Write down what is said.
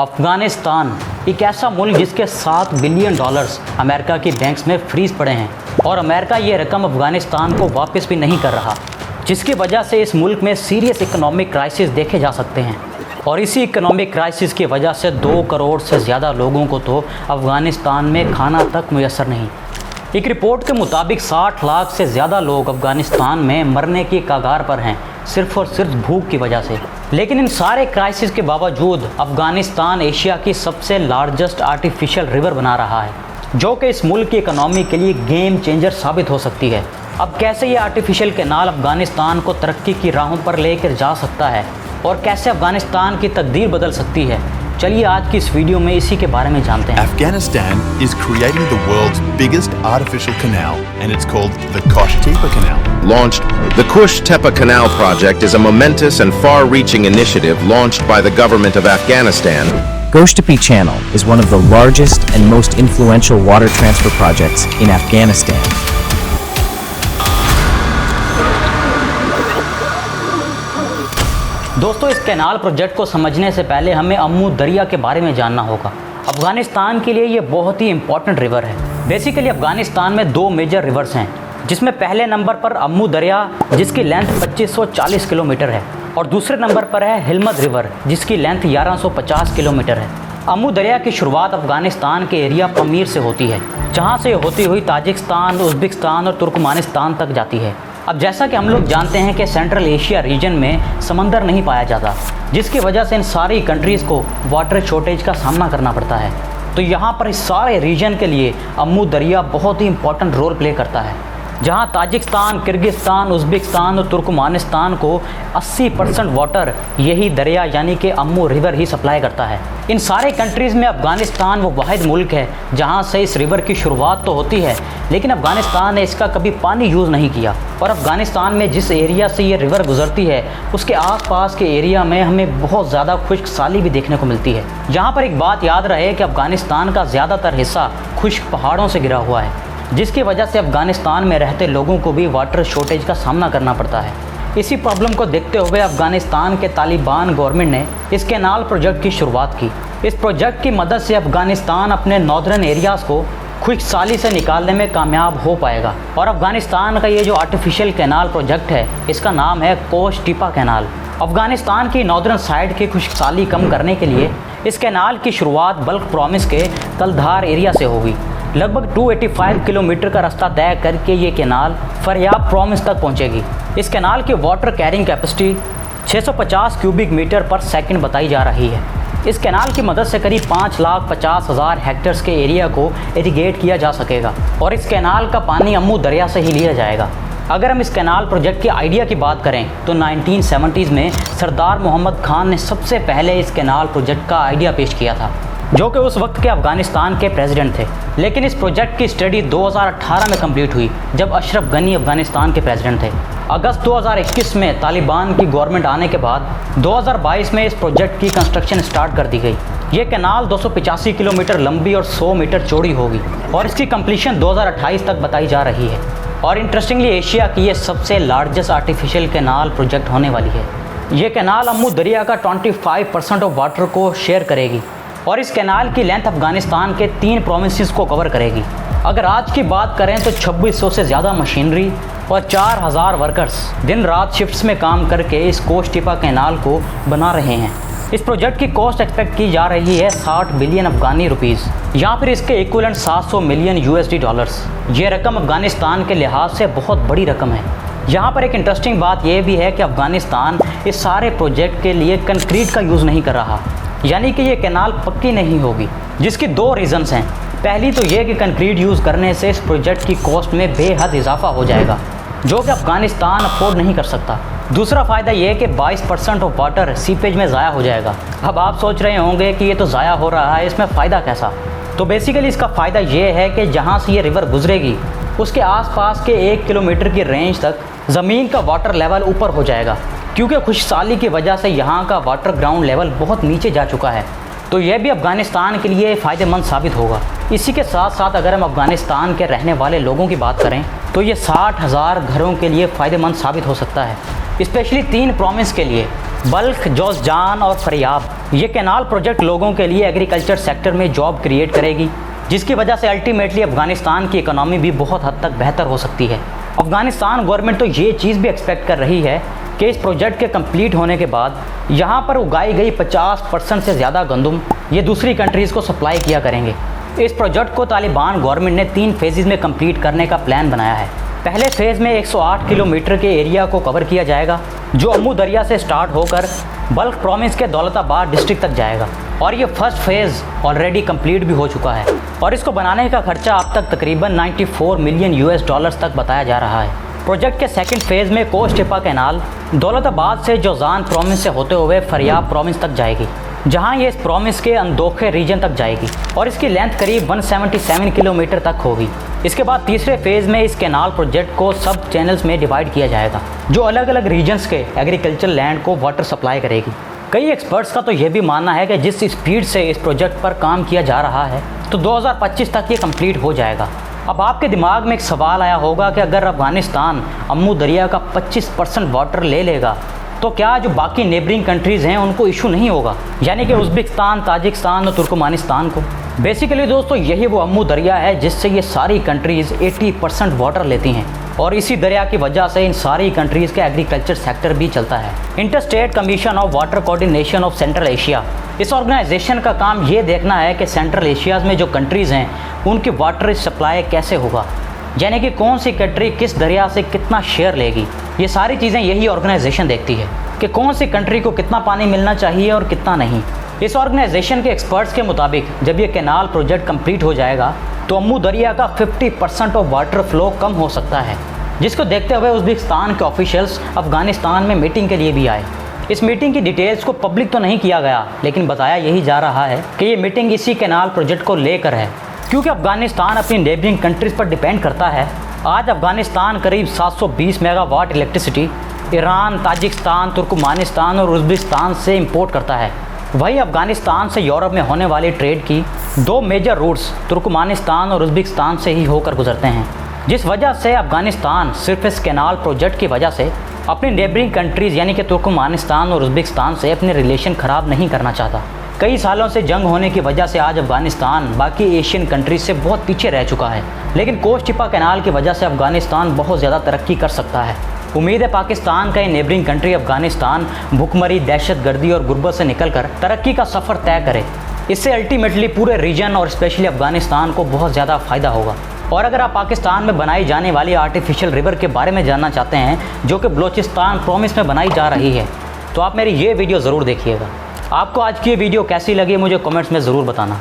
अफगानिस्तान एक ऐसा मुल्क जिसके 7 बिलियन डॉलर्स अमेरिका की बैंक्स में फ्रीज पड़े हैं और अमेरिका ये रकम अफगानिस्तान को वापस भी नहीं कर रहा, जिसकी वजह से इस मुल्क में सीरियस इकोनॉमिक क्राइसिस देखे जा सकते हैं। और इसी इकोनॉमिक क्राइसिस की वजह से 2 करोड़ से ज़्यादा लोगों को तो अफगानिस्तान में खाना तक मुयस्सर नहीं। एक रिपोर्ट के मुताबिक 60 लाख से ज़्यादा लोग अफगानिस्तान में मरने की कगार पर हैं, सिर्फ़ और सिर्फ भूख की वजह से। लेकिन इन सारे क्राइसिस के बावजूद अफगानिस्तान एशिया की सबसे लार्जेस्ट आर्टिफिशियल रिवर बना रहा है, जो कि इस मुल्क की इकोनॉमी के लिए गेम चेंजर साबित हो सकती है। अब कैसे ये आर्टिफिशियल कैनाल अफगानिस्तान को तरक्की की राहों पर लेकर जा सकता है और कैसे अफगानिस्तान की तकदीर बदल सकती है, चलिए आज की इस वीडियो में इसी के बारे में जानते हैं। Afghanistan is creating the world's biggest artificial canal, and it's called the Qosh-Tepa Canal. Launched, the Qosh-Tepa Canal project is a momentous and far-reaching initiative launched by the government of Afghanistan. Qosh-Tepa Channel is one of the largest and most influential water transfer projects in Afghanistan. दोस्तों, इस canal project को समझने से पहले हमें अम्मू दरिया के बारे में जानना होगा। अफगानिस्तान के लिए ये बहुत ही इंपॉर्टेंट रिवर है। बेसिकली अफगानिस्तान में 2 मेजर रिवर्स हैं, जिसमें पहले नंबर पर अम्मू दरिया जिसकी लेंथ 2540 किलोमीटर है और दूसरे नंबर पर है हिलमद रिवर जिसकी लेंथ 1150 किलोमीटर है। अम्मू दरिया की शुरुआत अफगानिस्तान के एरिया पमीर से होती है, जहाँ से होती हुई ताजिकिस्तान, उज़्बेकिस्तान और तुर्कमानिस्तान तक जाती है। अब जैसा कि हम लोग जानते हैं कि सेंट्रल एशिया रीजन में समंदर नहीं पाया जाता, जिसकी वजह से इन सारी कंट्रीज़ को वाटर शॉर्टेज का सामना करना पड़ता है। तो यहाँ पर इस सारे रीजन के लिए अम्मू दरिया बहुत ही इंपॉर्टेंट रोल प्ले करता है, जहाँ ताजिकिस्तान, किर्गिस्तान, उज़्बेकिस्तान और तुर्कमानिस्तान को 80% वाटर यही दरिया यानी कि अम्मू रिवर ही सप्लाई करता है। इन सारे कंट्रीज़ में अफ़गानिस्तान वो वाहिद मुल्क है जहाँ से इस रिवर की शुरुआत तो होती है, लेकिन अफ़गानिस्तान ने इसका कभी पानी यूज़ नहीं किया। और अफ़गानिस्तान में जिस एरिया से ये रिवर गुजरती है उसके आसपास के एरिया में हमें बहुत ज़्यादा खुश्क साली भी देखने को मिलती है। यहाँ पर एक बात याद रहे कि अफ़गानिस्तान का ज़्यादातर हिस्सा खुश्क पहाड़ों से घिरा हुआ है, जिसकी वजह से अफ़गानिस्तान में रहते लोगों को भी वाटर शॉर्टेज का सामना करना पड़ता है। इसी प्रॉब्लम को देखते हुए अफ़गानिस्तान के तालिबान गवर्नमेंट ने इस कैनाल प्रोजेक्ट की शुरुआत की। इस प्रोजेक्ट की मदद से अफ़गानिस्तान अपने नॉर्दर्न एरियाज़ को खुश्क साली से निकालने में कामयाब हो पाएगा। और अफ़गानिस्तान का ये जो आर्टिफिशियल कैनाल प्रोजेक्ट है, इसका नाम है कोश-टीपा कैनाल। अफ़गानिस्तान की नॉर्दर्न साइड की खुश्क साली कम करने के लिए इस कैनाल की शुरुआत बल्क प्रॉमिस के कलधार एरिया से होगी। लगभग 285 किलोमीटर का रास्ता तय करके ये कैनाल फरियाब प्रॉमिस तक पहुंचेगी। इस कैनाल की water carrying capacity 650 cubic metre per second बताई जा रही है। इस कैनाल की मदद से करीब 5,50,000 हेक्टेयर्स के एरिया को इरिगेट किया जा सकेगा और इस कैनाल का पानी अम्मू दरिया से ही लिया जाएगा। अगर हम इस कैनाल प्रोजेक्ट के आइडिया की बात करें तो 1970s में सरदार मोहम्मद खान ने सबसे पहले इस कैनाल प्रोजेक्ट का आइडिया पेश किया था, जो कि उस वक्त के अफ़गानिस्तान के प्रेसिडेंट थे। लेकिन इस प्रोजेक्ट की स्टडी 2018 में कंप्लीट हुई, जब अशरफ गनी अफ़गानिस्तान के प्रेसिडेंट थे। अगस्त 2021 में तालिबान की गवर्नमेंट आने के बाद 2022 में इस प्रोजेक्ट की कंस्ट्रक्शन स्टार्ट कर दी गई। ये कैनाल 285 किलोमीटर लंबी और 100 मीटर चौड़ी होगी और इसकी कंप्लीशन 2028 तक बताई जा रही है। और इंटरेस्टिंगली एशिया की ये सबसे लार्जेस्ट आर्टिफिशियल कैनाल प्रोजेक्ट होने वाली है। ये कैनाल अम्मू दरिया का 25% ऑफ वाटर को शेयर करेगी और इस कैनाल की लेंथ अफ़गानिस्तान के 3 प्रोविंसेस को कवर करेगी। अगर आज की बात करें तो 2600 से ज़्यादा मशीनरी और 4000 वर्कर्स दिन रात शिफ्ट्स में काम करके इस कोश-टीपा कैनाल को बना रहे हैं। इस प्रोजेक्ट की कॉस्ट एक्सपेक्ट की जा रही है 60 बिलियन अफ़गानी रुपीज़ या फिर इसके इक्विवेलेंट 700 मिलियन USD डॉलर्स। ये रकम अफ़गानिस्तान के लिहाज से बहुत बड़ी रकम है। यहाँ पर एक इंटरेस्टिंग बात यह भी है कि अफ़गानिस्तान इस सारे प्रोजेक्ट के लिए कंक्रीट का यूज़ नहीं कर रहा, यानी कि ये कैनाल पक्की नहीं होगी, जिसकी 2 रीज़न्स हैं। पहली तो ये कि कंक्रीट यूज़ करने से इस प्रोजेक्ट की कॉस्ट में बेहद इजाफा हो जाएगा, जो कि अफ़गानिस्तान अफोर्ड नहीं कर सकता। दूसरा फ़ायदा ये कि 22% ऑफ वाटर सीपेज में ज़ाया हो जाएगा। अब आप सोच रहे होंगे कि ये तो ज़ाया हो रहा है, इसमें फ़ायदा कैसा? तो बेसिकली इसका फ़ायदा ये है कि जहाँ से ये रिवर गुजरेगी उसके आसपास के 1 किलोमीटर की रेंज तक ज़मीन का वाटर लेवल ऊपर हो जाएगा, क्योंकि खुशसाली की वजह से यहाँ का वाटर ग्राउंड लेवल बहुत नीचे जा चुका है। तो यह भी अफ़गानिस्तान के लिए फ़ायदेमंद साबित होगा। इसी के साथ साथ अगर हम अफ़गानिस्तान के रहने वाले लोगों की बात करें तो ये 60,000 घरों के लिए फ़ायदेमंद साबित हो सकता है, स्पेशली 3 प्रोविंस के लिए। बल्ख, जोज़जान और फरियाब। ये कैनाल प्रोजेक्ट लोगों के लिए एग्रीकल्चर सेक्टर में जॉब क्रिएट करेगी, जिसकी वजह से अल्टीमेटली अफगानिस्तान की इकोनॉमी भी बहुत हद तक बेहतर हो सकती है। अफगानिस्तान गवर्नमेंट तो ये चीज़ भी एक्सपेक्ट कर रही है कि इस प्रोजेक्ट के कंप्लीट होने के बाद यहाँ पर उगाई गई 50% से ज़्यादा गंदम ये दूसरी कंट्रीज़ को सप्लाई किया करेंगे। इस प्रोजेक्ट को तालिबान गवर्नमेंट ने 3 फेजेज़ में कंप्लीट करने का प्लान बनाया है। पहले फेज़ में 108 किलोमीटर के एरिया को कवर किया जाएगा, जो अम्मू दरिया से स्टार्ट होकर बल्ख प्रोविंस के दौलताबाद डिस्ट्रिक्ट तक जाएगा, और ये फर्स्ट फेज़ ऑलरेडी कंप्लीट भी हो चुका है और इसको बनाने का खर्चा अब तक तकरीबन $94 मिलियन तक बताया जा रहा है। प्रोजेक्ट के सेकंड फेज़ में कोस्ट टिपा कैनाल दौलताबाद से जोज़ान प्रोविंस से होते हुए फरियाब प्रोविंस तक जाएगी, जहां ये इस प्रोविंस के अंदोखे रीजन तक जाएगी और इसकी लेंथ करीब 177 किलोमीटर तक होगी। इसके बाद तीसरे फेज़ में इस कैनाल प्रोजेक्ट को सब चैनल्स में डिवाइड किया जाएगा, जो अलग अलग रीजन्स के एग्रीकल्चर लैंड को वाटर सप्लाई करेगी। कई एक्सपर्ट्स का तो ये भी मानना है कि जिस स्पीड से इस प्रोजेक्ट पर काम किया जा रहा है तो 2025 तक ये कंप्लीट हो जाएगा। अब आपके दिमाग में एक सवाल आया होगा कि अगर अफगानिस्तान अम्मू दरिया का 25% वाटर ले लेगा तो क्या जो बाकी नेबरिंग कंट्रीज़ हैं उनको इशू नहीं होगा, यानी कि उज़्बेकिस्तान, ताजिकिस्तान और तुर्कमानिस्तान को। बेसिकली दोस्तों यही वो अम्मू दरिया है जिससे ये सारी कंट्रीज़ 80% वाटर लेती हैं और इसी दरिया की वजह से इन सारी कंट्रीज़ का एग्रीकल्चर सेक्टर भी चलता है। Interstate commission of water coordination of central Asia, इस ऑर्गेनाइजेशन का काम ये देखना है कि सेंट्रल एशियाज़ में जो कंट्रीज़ हैं उनकी वाटर सप्लाई कैसे होगा, यानी कि कौन सी कंट्री किस दरिया से कितना शेयर लेगी। ये सारी चीज़ें यही ऑर्गेनाइजेशन देखती है कि कौन सी कंट्री को कितना पानी मिलना चाहिए और कितना नहीं। इस ऑर्गेनाइजेशन के एक्सपर्ट्स के मुताबिक जब ये कैनाल प्रोजेक्ट कंप्लीट हो जाएगा तो अम्मू दरिया का 50% ऑफ वाटर फ्लो कम हो सकता है, जिसको देखते हुए उज़्बेकिस्तान के ऑफिशियल्स अफगानिस्तान में मीटिंग के लिए भी आए। इस मीटिंग की डिटेल्स को पब्लिक तो नहीं किया गया, लेकिन बताया यही जा रहा है कि ये मीटिंग इसी कैनाल प्रोजेक्ट को लेकर है, क्योंकि अफगानिस्तान अपनी नेबरिंग कंट्रीज़ पर डिपेंड करता है। आज अफगानिस्तान करीब 720 megawatt electricity Iran, Tajikistan, Turkmenistan और उज़्बेकिस्तान से इंपोर्ट करता है। वहीं अफगानिस्तान से यूरोप में होने वाली ट्रेड की 2 मेजर रूट्स तुर्कमानिस्तान और उज़्बेकिस्तान से ही होकर गुजरते हैं, जिस वजह से अफगानिस्तान सिर्फ इस कैनाल प्रोजेक्ट की वजह से अपनी नेबरिंग कंट्रीज़ यानी कि तुर्कमानिस्तान और उज़्बेकिस्तान से अपने रिलेशन ख़राब नहीं करना चाहता। कई सालों से जंग होने की वजह से आज अफगानिस्तान बाकी एशियन कंट्रीज से बहुत पीछे रह चुका है, लेकिन कोस्ट टिपा कैनाल की वजह से अफगानिस्तान बहुत ज़्यादा तरक्की कर सकता है। उम्मीद है पाकिस्तान का ये नेबरिंग कंट्री अफगानिस्तान भुखमरी, दहशतगर्दी और गुर्बत से निकलकर तरक्की का सफ़र तय करे। इससे अल्टीमेटली पूरे रीजन और स्पेशली अफगानिस्तान को बहुत ज़्यादा फ़ायदा होगा। और अगर आप पाकिस्तान में बनाई जाने वाली आर्टिफिशियल रिवर के बारे में जानना चाहते हैं, जो कि बलोचिस्तान प्रोविंस में बनाई जा रही है, तो आप मेरी ये वीडियो ज़रूर देखिएगा। आपको आज की ये वीडियो कैसी लगी मुझे कमेंट्स में ज़रूर बताना।